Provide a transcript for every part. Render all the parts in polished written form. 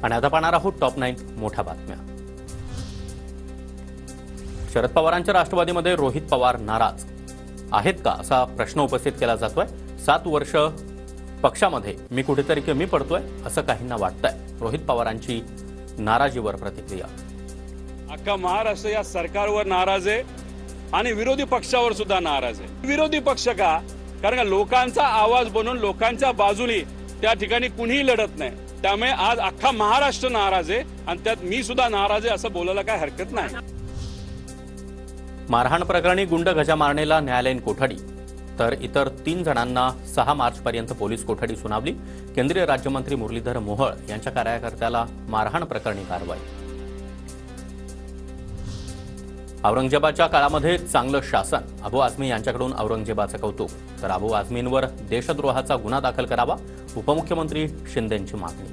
आणि आता पाहणार आहोत टॉप 9 मोठ्या बातम्या। शरद पवारांच्या राष्ट्रवादीमध्ये रोहित पवार नाराज आहेत का असा प्रश्न उपस्थित केला जातोय। 7 वर्ष पक्षामध्ये मी कुठेतरी कमी पडतोय असं काहींना वाटतंय। रोहित पवारांची नाराजीवर प्रतिक्रिया। अख्खा महाराष्ट्र या सरकारवर नाराज आहे आणि विरोधी पक्षावर सुद्धा नाराज आहे। विरोधी पक्ष का? कारण का लोकांचा आवाज बनून लोकांच्या बाजूने त्या ठिकाणी कुणीही लढत नाही। त्यामुळे आज अख्खा महाराष्ट्र नाराज आहे आणि त्यात मी सुद्धा नाराज आहे असं बोलायला काय हरकत नाही। मारहाण प्रकरणी गुंड गजा मारणेला न्यायालयीन कोठडी तर इतर 3 जणांना 6 मार्चपर्यंत पोलीस कोठडी सुनावली। केंद्रीय राज्यमंत्री मुरलीधर मोहोळ यांच्या कार्यकर्त्याला मारहाण प्रकरणी कारवाई। औरंगजेबाच्या काळामध्ये चांगलं शासन, अबू आझमी यांच्याकडून औरंगजेबाचं कौतुक तर अबू आझमींवर देशद्रोहाचा गुन्हा दाखल करावा, उपमुख्यमंत्री शिंदेंची मागणी।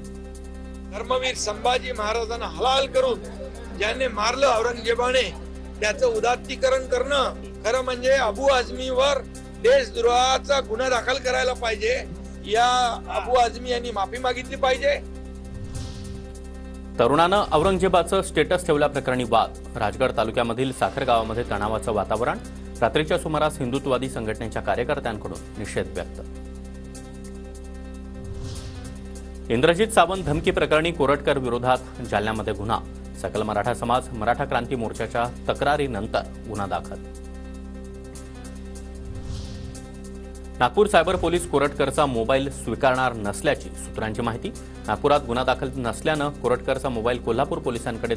धर्मवीर संभाजी महाराजांना हलाल करून ज्यांनी मारलं औरंगजेबाने त्याचं उदात्तीकरण करणं खरं म्हणजे अबू आझमीवर देशद्रोहाचा गुन्हा दाखल करायला पाहिजे। या अबू आझमी यांनी माफी मागितली पाहिजे। तरुणानं औरंगजेबाचं स्टेटस ठेवल्याप्रकरणी वाद। राजगड तालुक्यामधील साखर गावामध्ये तणावाचं वातावरण। रात्रीच्या सुमारास हिंदुत्ववादी संघटनेच्या कार्यकर्त्यांकडून निषेध व्यक्त। इंद्रजित सावंत धमकी प्रकरणी कोरटकर विरोधात जालन्यामध्ये गुन्हा। सकल मराठा समाज मराठा क्रांती मोर्चाच्या तक्रारीनंतर गुन्हा दाखल। नागपूर सायबर पोलीस कोरटकरचा मोबाईल स्वीकारणार नसल्याची सूत्रांची माहिती। नागपुरात गुन्हा दाखल नसल्यानं कोरटकरचा मोबाईल कोल्हापूर पोलिसांकडे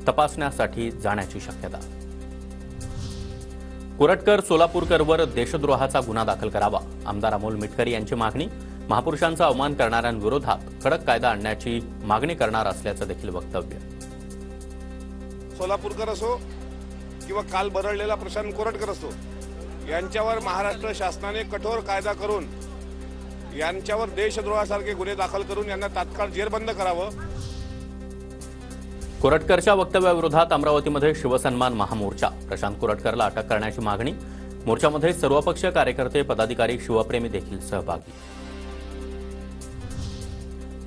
तपासण्यासाठी जाण्याची शक्यता। कोरटकर सोलापूरकरवर देशद्रोहाचा गुन्हा दाखल करावा, आमदार अमोल मिटकरी यांची मागणी। महापुरुषांचा अवमान करणाऱ्यांविरोधात कडक कायदा आणण्याची मागणी करणार असल्याचं देखील वक्तव्य। सोलापूरकर असो किंवा काल बरळलेला प्रशांत कोरटकर असो, यांच्यावर महाराष्ट्र शासनाने कठोर कायदा करून यांच्यावर देशद्रोहासारखे गुन्हे दाखल करून यांना तात्काळ जेरबंद करावं। कोरटकरच्या वक्तव्याविरोधात अमरावतीमध्ये शिवसन्मान महामोर्चा। प्रशांत कोरटकरला अटक करण्याची मागणी। मोर्चामध्ये सर्वपक्षीय कार्यकर्ते, पदाधिकारी, शिवप्रेमी देखील सहभागी।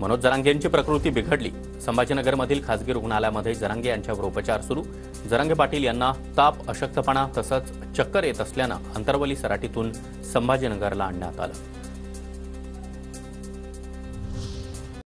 मनोज जरांगेंची प्रकृती बिघडली। संभाजीनगरमधील खासगी रुग्णालयामध्ये जरांगे यांच्यावर उपचार सुरू। जरांगे पाटील यांना ताप, अशक्तपणा तसंच चक्कर येत असल्यानं अंतरवली सराटीतून संभाजीनगरला आणण्यात आलं।